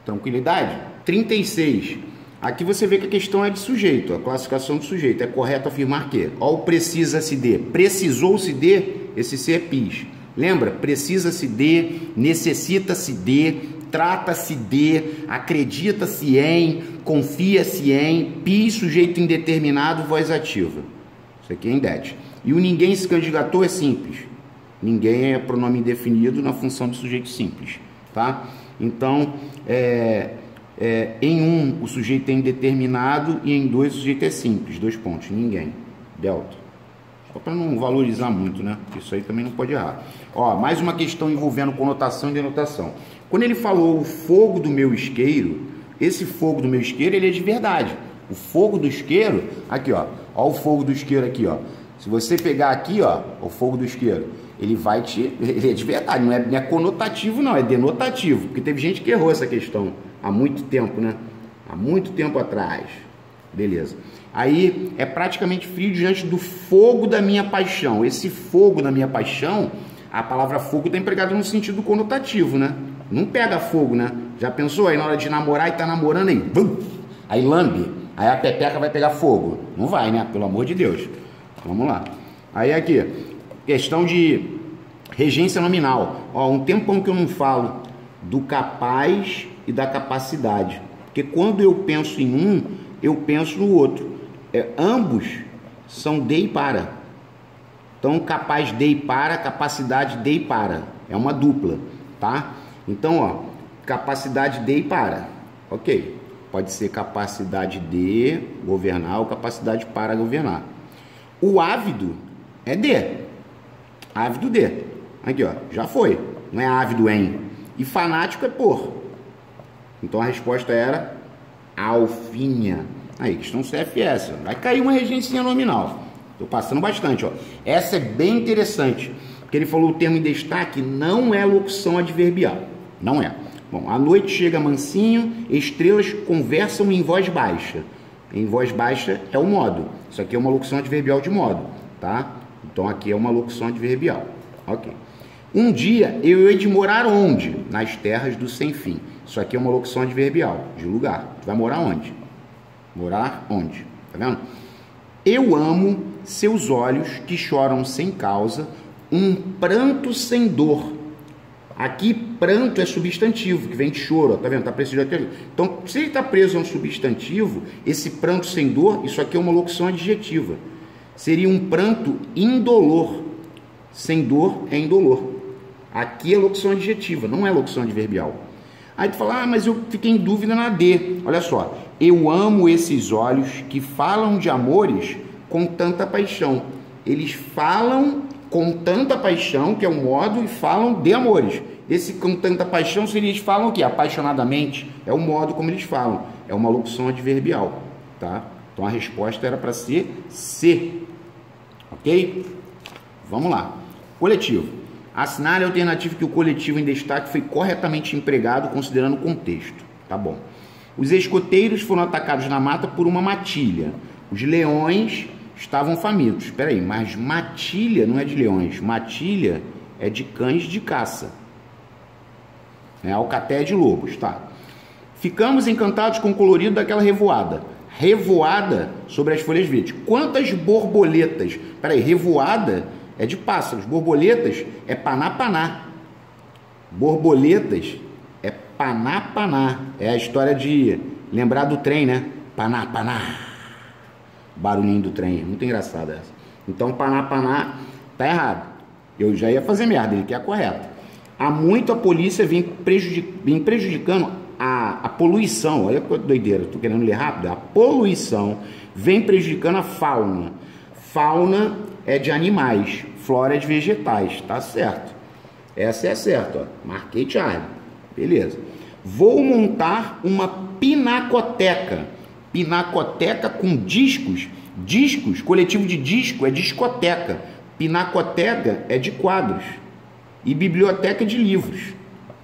Tranquilidade? 36. Aqui você vê que a questão é de sujeito, a classificação de sujeito. É correto afirmar que, ó, o precisa-se de, precisou-se de, esse se é PIS. Lembra? Precisa-se de, necessita-se de, trata-se de, acredita-se em, confia-se em, PIS, sujeito indeterminado, voz ativa. Isso aqui é em det. E o ninguém se candidatou é simples. Ninguém é pronome indefinido na função de sujeito simples, tá? Então, em um, o sujeito é indeterminado e em dois, o sujeito é simples. 2 pontos. Ninguém. Delta. Só para não valorizar muito, né? Isso aí também não pode errar. Ó, mais uma questão envolvendo conotação e denotação. Quando ele falou o fogo do meu isqueiro, esse fogo do meu isqueiro, ele é de verdade. O fogo do isqueiro, aqui ó, ó o fogo do isqueiro aqui, ó. Se você pegar aqui, ó, o fogo do isqueiro, ele é de verdade, não é conotativo não, é denotativo, porque teve gente que errou essa questão há muito tempo, né? Há muito tempo atrás. Beleza. Aí é praticamente frio diante do fogo da minha paixão. Esse fogo da minha paixão, a palavra fogo está empregada no sentido conotativo, né? Não pega fogo, né? Já pensou aí na hora de namorar e tá namorando aí? Bum! Aí lambe, aí a pepeca vai pegar fogo. Não vai, né? Pelo amor de Deus. Vamos lá. Aí aqui, questão de regência nominal. Ó, um tempão que eu não falo do capaz e da capacidade. Porque quando eu penso em um, eu penso no outro. Ambos são de e para. Então, capaz de e para, capacidade de e para. É uma dupla, tá? Então, ó, capacidade de e para. Ok. Pode ser capacidade de governar ou capacidade para governar. O ávido é de. Ávido de. Aqui, ó, já foi. Não é ávido em. E fanático é por. Então, a resposta era alfinha. Aí, questão CFS. Vai cair uma regência nominal. Estou passando bastante, ó. Essa é bem interessante. Porque ele falou o termo em destaque não é locução adverbial. Não é. Bom, a noite chega mansinho, estrelas conversam em voz baixa. Em voz baixa é o modo. Isso aqui é uma locução adverbial de modo, tá? Então aqui é uma locução adverbial. Ok. Um dia eu hei de morar onde? Nas terras do sem fim. Isso aqui é uma locução adverbial, de lugar. Tu vai morar onde? Morar onde? Tá vendo? Eu amo seus olhos que choram sem causa, um pranto sem dor. Aqui, pranto é substantivo, que vem de choro, ó, tá vendo? Tá preso de adjetivo. Então, se ele está preso a um substantivo, esse pranto sem dor, isso aqui é uma locução adjetiva. Seria um pranto indolor. Sem dor é indolor. Aqui é locução adjetiva, não é locução adverbial. Aí tu fala, mas eu fiquei em dúvida na D. Olha só, eu amo esses olhos que falam de amores com tanta paixão. Eles falam com tanta paixão, que é o modo, e falam de amores. Esse com tanta paixão, se eles falam o quê? Apaixonadamente. É o modo como eles falam. É uma locução adverbial, tá? Então a resposta era para ser C. Ok? Vamos lá. Coletivo. Assinale a alternativa que o coletivo em destaque foi corretamente empregado, considerando o contexto. Tá bom. Os escoteiros foram atacados na mata por uma matilha. Os leões estavam famintos. Espera aí, mas matilha não é de leões. Matilha é de cães de caça. Alcaté é de lobos, tá? Ficamos encantados com o colorido daquela revoada. Revoada sobre as folhas verdes. Quantas borboletas? Espera aí, revoada é de pássaros. Borboletas é paná-paná. Borboletas é paná-paná. É a história de lembrar do trem, né? Paná-paná. Barulhinho do trem. Muito engraçado essa. Então, paná-paná tá errado. Eu já ia fazer merda, ele quer a correta. Há muito a polícia vem prejudicando a poluição. Olha que doideira, estou querendo ler rápido. A poluição vem prejudicando a fauna. Fauna é de animais, flora é de vegetais, tá certo. Essa é certa, ó. Marquei Charlie. Beleza. Vou montar uma pinacoteca. Pinacoteca com discos. Discos, coletivo de disco é discoteca. Pinacoteca é de quadros. E biblioteca de livros.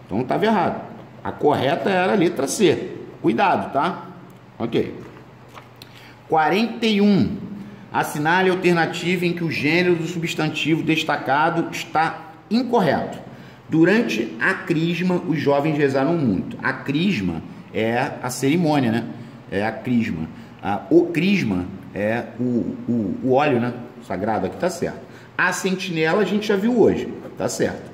Então estava errado. A correta era a letra C. Cuidado, tá? Ok. 41. Assinale a alternativa em que o gênero do substantivo destacado está incorreto. Durante a crisma, os jovens rezaram muito. A crisma é a cerimônia, né? É a crisma. O crisma é o óleo, né? Sagrado, aqui tá certo. A sentinela a gente já viu hoje, tá certo.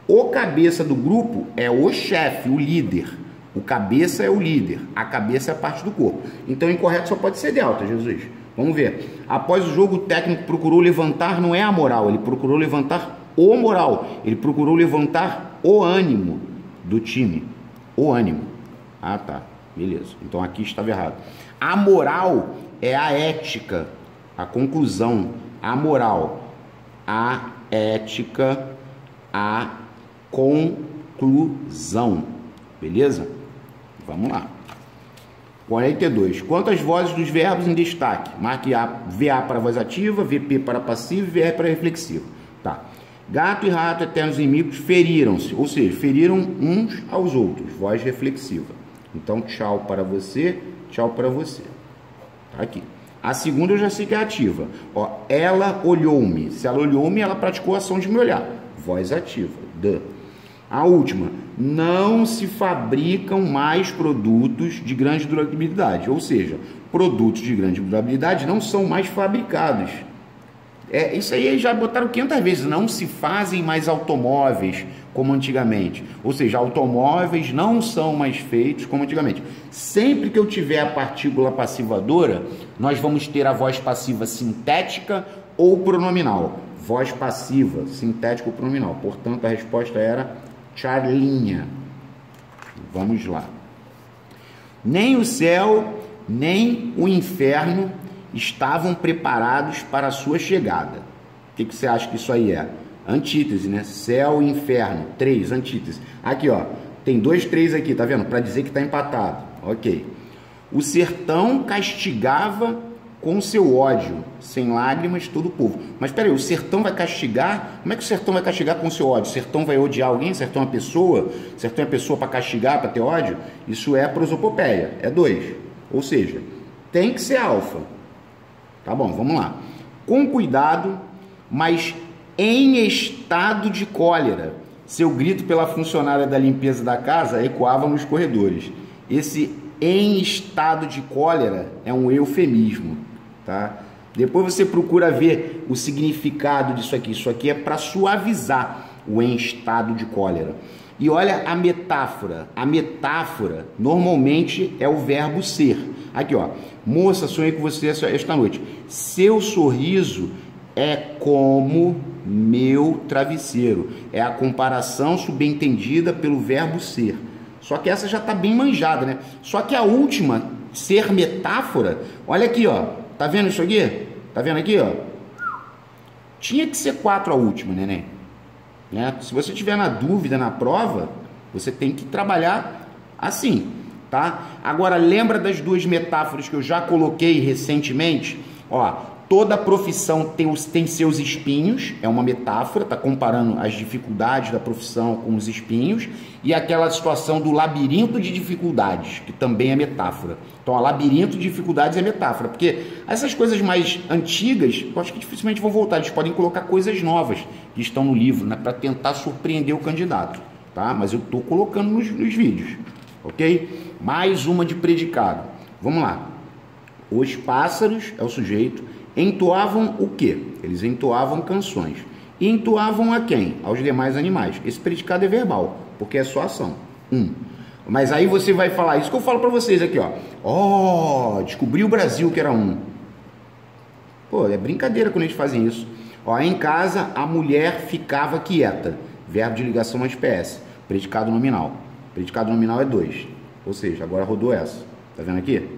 O cabeça do grupo é o chefe, o líder. O cabeça é o líder. A cabeça é a parte do corpo. Então, incorreto só pode ser delta, Jesus. Vamos ver. Após o jogo, o técnico procurou levantar, não é a moral, ele procurou levantar o moral. Ele procurou levantar o ânimo do time. O ânimo. Ah, tá. Beleza. Então, aqui estava errado. A moral é a ética, a conclusão. A moral. a ética, a conclusão. Beleza? Vamos lá. 42. Quantas vozes dos verbos em destaque? Marque A, VA para voz ativa, VP para passivo e VR para reflexivo. Tá. Gato e rato, eternos inimigos, feriram-se, ou seja, feriram uns aos outros. Voz reflexiva. Então, tchau para você, tchau para você. Tá aqui. A segunda eu já sei que é ativa. Ó, ela olhou-me. Se ela olhou-me, ela praticou a ação de me olhar. Voz ativa. A última. Não se fabricam mais produtos de grande durabilidade. Ou seja, produtos de grande durabilidade não são mais fabricados. Isso aí já botaram 500 vezes. Não se fazem mais automóveis como antigamente. Ou seja, automóveis não são mais feitos como antigamente. Sempre que eu tiver a partícula passivadora, nós vamos ter a voz passiva sintética ou pronominal. Voz passiva, sintética ou pronominal. Portanto, a resposta era Charlinha. Vamos lá. Nem o céu, nem o inferno estavam preparados para a sua chegada. O que você acha que isso aí é? Antítese, né? Céu e inferno. 3, antítese. Aqui, ó. Tem 2, 3 aqui, tá vendo? Para dizer que está empatado. Ok. O sertão castigava com seu ódio, sem lágrimas, todo o povo. Mas peraí, o sertão vai castigar? Como é que o sertão vai castigar com seu ódio? O sertão vai odiar alguém? O sertão é uma pessoa? O sertão é pessoa para castigar, para ter ódio? Isso é prosopopeia. É 2. Ou seja, tem que ser alfa. Tá bom, vamos lá. Com cuidado, mas em estado de cólera, seu grito pela funcionária da limpeza da casa ecoava nos corredores. Esse em estado de cólera é um eufemismo, tá? Depois você procura ver o significado disso aqui. Isso aqui é para suavizar o em estado de cólera. E olha a metáfora. A metáfora normalmente é o verbo ser. Aqui, ó. Moça, sonhei com você esta noite. Seu sorriso é como meu travesseiro. É a comparação subentendida pelo verbo ser. Só que essa já está bem manjada, né? Só que a última, ser metáfora, olha aqui, ó. Tá vendo isso aqui? Tá vendo aqui, ó? Tinha que ser 4 a última, neném. Né? Se você tiver na dúvida na prova, você tem que trabalhar assim, tá? Agora, lembra das 2 metáforas que eu já coloquei recentemente? Ó, toda profissão tem seus espinhos, é uma metáfora, tá comparando as dificuldades da profissão com os espinhos, e aquela situação do labirinto de dificuldades, que também é metáfora. Então, o labirinto de dificuldades é metáfora, porque essas coisas mais antigas, eu acho que dificilmente vão voltar, eles podem colocar coisas novas que estão no livro, né, para tentar surpreender o candidato, tá? Mas eu estou colocando nos vídeos, ok? Mais uma de predicado. Vamos lá. Os pássaros, é o sujeito, entoavam o quê? Eles entoavam canções. E entoavam a quem? Aos demais animais. Esse predicado é verbal, porque é só ação. Mas aí você vai falar, isso que eu falo para vocês aqui, ó. Ó, descobri o Brasil que era um. Pô, é brincadeira quando eles fazem isso. Ó, em casa, a mulher ficava quieta. Verbo de ligação mais PS. Predicado nominal. Predicado nominal é 2. Ou seja, agora rodou essa. Tá vendo aqui?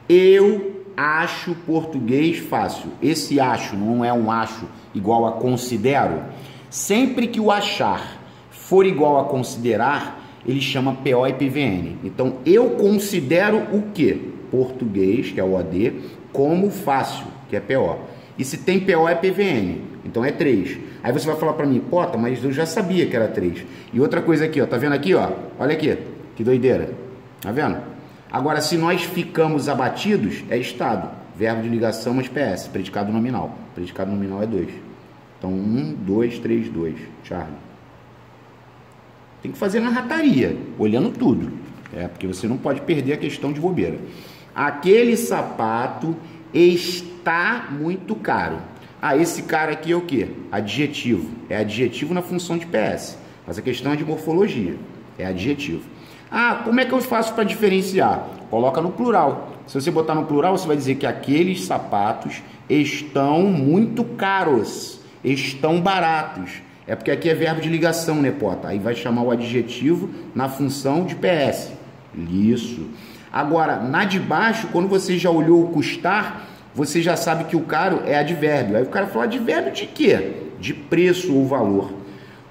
Eu acho português fácil. Esse acho não é um acho igual a considero. Sempre que o achar for igual a considerar, ele chama PO e PVN. Então, eu considero o quê? Português, que é o OD, como fácil, que é PO. E se tem PO é PVN. Então, é 3. Aí você vai falar para mim, Pota, mas eu já sabia que era 3. E outra coisa aqui, ó, tá vendo aqui, ó? Olha aqui, que doideira. Tá vendo? Agora, se nós ficamos abatidos, é estado. Verbo de ligação mais PS, predicado nominal. Predicado nominal é 2. Então, 1, 2, 3, 2. Charlie. Tem que fazer na rataria, olhando tudo. Porque você não pode perder a questão de bobeira. Aquele sapato está muito caro. Ah, esse cara aqui é o quê? Adjetivo. É adjetivo na função de PS. Mas a questão é de morfologia. É adjetivo. Ah, como é que eu faço para diferenciar? Coloca no plural. Se você botar no plural, você vai dizer que aqueles sapatos estão muito caros, estão baratos. É porque aqui é verbo de ligação, né, Pota? Aí vai chamar o adjetivo na função de PS. Isso. Agora, na de baixo, quando você já olhou o custar, você já sabe que o caro é advérbio. Aí o cara fala, advérbio de quê? de preço ou valor.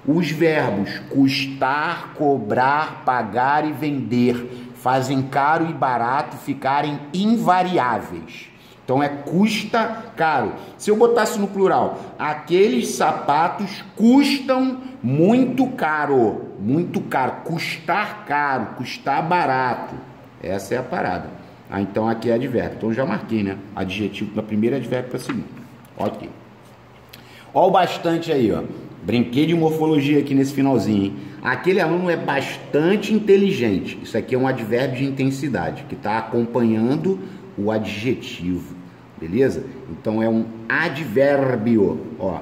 Os verbos custar, cobrar, pagar e vender fazem caro e barato ficarem invariáveis. Então é custa caro. Se eu botasse no plural, aqueles sapatos custam muito caro. Muito caro. Custar caro, custar barato. Essa é a parada. Então aqui é advérbio. Então eu já marquei, né? Adjetivo da primeira, advérbio para a segunda. Ok. Ó o bastante aí, ó. Brinquei de morfologia aqui nesse finalzinho, hein? Aquele aluno é bastante inteligente. Isso aqui é um advérbio de intensidade, que está acompanhando o adjetivo, beleza? Então é um advérbio, ó,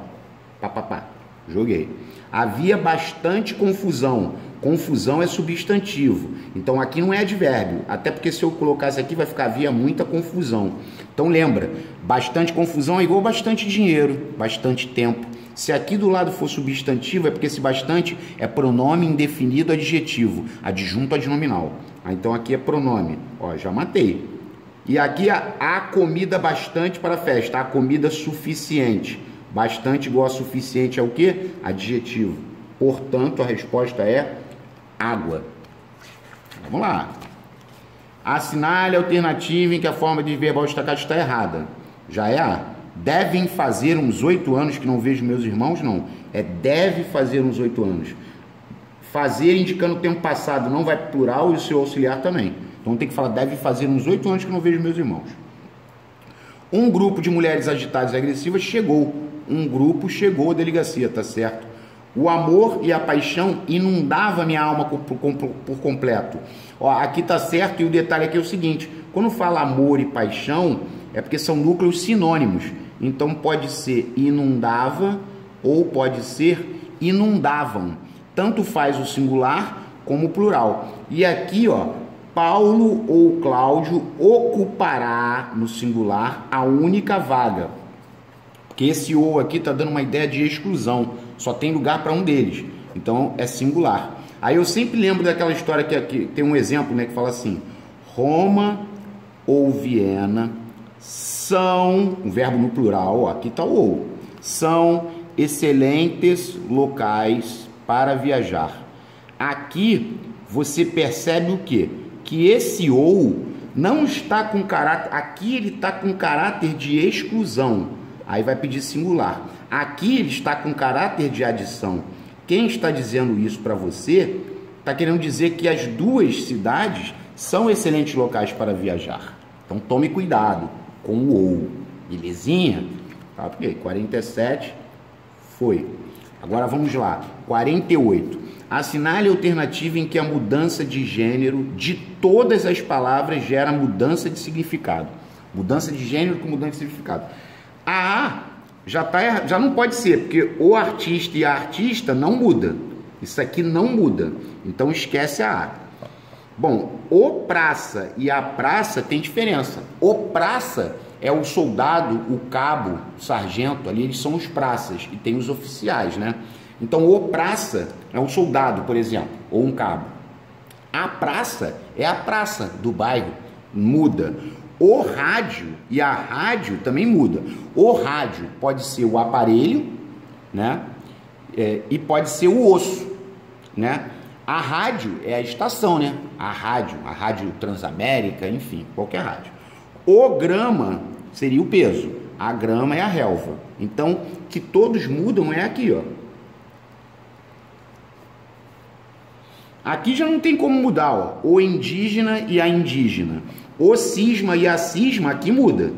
pá, joguei. Havia bastante confusão. Confusão é substantivo. Então aqui não é advérbio, até porque se eu colocasse aqui vai ficar havia muita confusão. Então lembra, bastante confusão é igual bastante dinheiro, bastante tempo. Se aqui do lado for substantivo, é porque esse bastante é pronome indefinido adjetivo, adjunto adnominal. Então aqui é pronome, ó, já matei. E aqui há comida bastante para a festa, há comida suficiente. Bastante igual a suficiente é o quê? Adjetivo. Portanto, a resposta é água. Vamos lá. Assinale a alternativa em que a forma de verbal destacado está errada. Já é a. Devem fazer uns 8 anos que não vejo meus irmãos? Não. É deve fazer uns 8 anos. Fazer indicando o tempo passado não vai plural e o seu auxiliar também. Então tem que falar deve fazer uns 8 anos que não vejo meus irmãos. Um grupo de mulheres agitadas e agressivas chegou. Um grupo chegou à delegacia, tá certo? O amor e a paixão inundava minha alma por completo. Ó, aqui tá certo e o detalhe aqui é o seguinte. Quando fala amor e paixão, é porque são núcleos sinônimos. Então pode ser inundava ou pode ser inundavam. Tanto faz o singular como o plural. E aqui, ó, Paulo ou Cláudio ocupará no singular a única vaga. Porque esse ou aqui está dando uma ideia de exclusão. Só tem lugar para um deles. Então é singular. Aí eu sempre lembro daquela história que aqui tem um exemplo, né, que fala assim: Roma ou Viena são, um verbo no plural, ó, aqui está o ou, são excelentes locais para viajar. Aqui você percebe o quê? Que esse ou não está com caráter, aqui ele está com caráter de exclusão, aí vai pedir singular. Aqui ele está com caráter de adição. Quem está dizendo isso para você está querendo dizer que as duas cidades são excelentes locais para viajar. Então tome cuidado com o ou, belezinha? Tá, porque 47 foi. Agora vamos lá, 48. Assinale a alternativa em que a mudança de gênero de todas as palavras gera mudança de significado. Mudança de gênero com mudança de significado. A já não pode ser, porque o artista e a artista não muda. Isso aqui não muda. Então esquece a A. Bom, o praça e a praça tem diferença. O praça é o soldado, o cabo, o sargento, ali eles são os praças e tem os oficiais, né? Então o praça é um soldado, por exemplo, ou um cabo. A praça é a praça do bairro, muda. O rádio e a rádio também muda. O rádio pode ser o aparelho, né? E pode ser o osso, né? A rádio é a estação, né? A rádio Transamérica, enfim, qualquer rádio. O grama seria o peso. A grama é a relva. Então, que todos mudam é aqui, ó. Aqui já não tem como mudar, ó. O indígena e a indígena. O cisma e a cisma, aqui muda.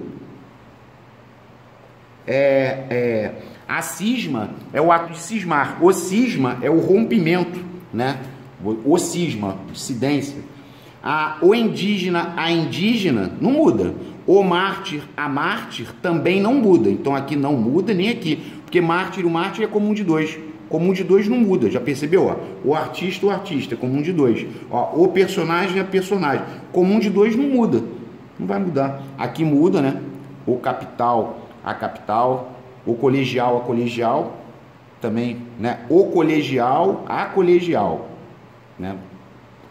A cisma é o ato de cismar. O cisma é o rompimento, né? O cisma, dissidência. O indígena, a indígena, não muda. O mártir, a mártir, também não muda. Então aqui não muda, nem aqui. Porque mártir, o mártir é comum de dois. Comum de dois não muda, já percebeu? Ó? O artista, comum de dois. Ó, o personagem é personagem. Comum de dois não muda. Não vai mudar. Aqui muda, né? O capital, a capital. O colegial, a colegial. Também, né? O colegial, a colegial. Né?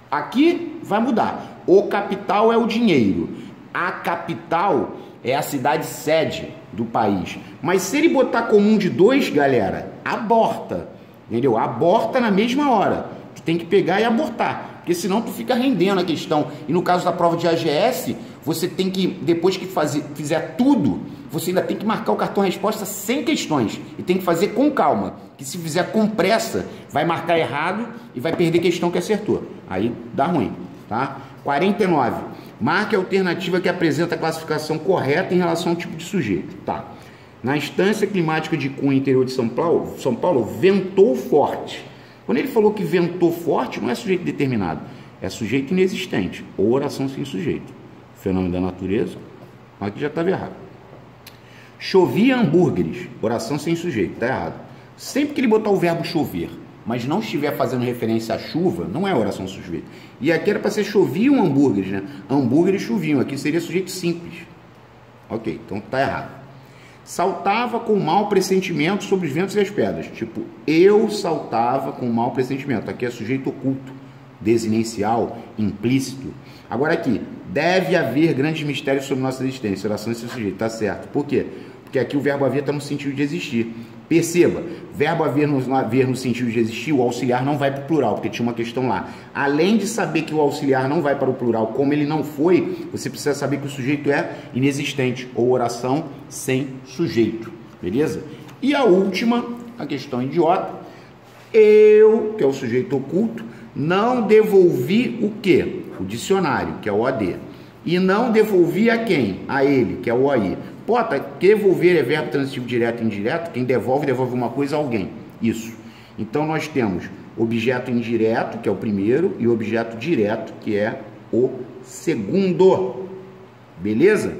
Aqui vai mudar. O capital é o dinheiro. A capital é a cidade sede do país. Mas se ele botar comum de dois, galera, aborta, entendeu? Aborta na mesma hora. Tu tem que pegar e abortar, porque senão tu fica rendendo a questão. E no caso da prova de AGS, você tem que, depois que fizer tudo, você ainda tem que marcar o cartão resposta sem questões. E tem que fazer com calma, que se fizer com pressa, vai marcar errado e vai perder questão que acertou. Aí dá ruim, tá? 49. Marque a alternativa que apresenta a classificação correta em relação ao tipo de sujeito. Tá. Na instância climática de Cunha, interior de São Paulo, ventou forte. Quando ele falou que ventou forte, não é sujeito determinado, é sujeito inexistente, ou oração sem sujeito. Fenômeno da natureza, aqui já estava errado. Chovia hambúrgueres, oração sem sujeito, está errado. Sempre que ele botar o verbo chover, mas não estiver fazendo referência à chuva, não é oração sujeito. E aqui era para ser choviam hambúrgueres, né? Hambúrgueres choviam, aqui seria sujeito simples. Ok, então está errado. Saltava com mau pressentimento sobre os ventos e as pedras. Tipo, eu saltava com mau pressentimento. Aqui é sujeito oculto, desinencial, implícito. Agora aqui, deve haver grandes mistérios sobre nossa existência. Oração sem sujeito, tá certo. Por quê? Porque aqui o verbo haver está no sentido de existir. Perceba, verbo haver no sentido de existir, o auxiliar não vai para o plural, porque tinha uma questão lá. Além de saber que o auxiliar não vai para o plural, como ele não foi, você precisa saber que o sujeito é inexistente, ou oração sem sujeito, beleza? E a última, a questão idiota, eu, que é o sujeito oculto, não devolvi o quê? O dicionário, que é o OD. E não devolvi a quem? A ele, que é o OI. Pota, devolver é verbo transitivo direto e indireto. Quem devolve, devolve uma coisa a alguém. Isso. Então, nós temos objeto indireto, que é o primeiro, e objeto direto, que é o segundo. Beleza?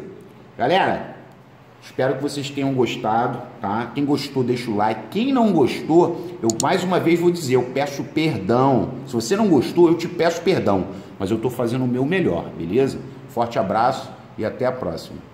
Galera, espero que vocês tenham gostado, tá? Quem gostou, deixa o like. Quem não gostou, eu mais uma vez vou dizer, eu peço perdão. Se você não gostou, eu te peço perdão. Mas eu estou fazendo o meu melhor, beleza? Forte abraço e até a próxima.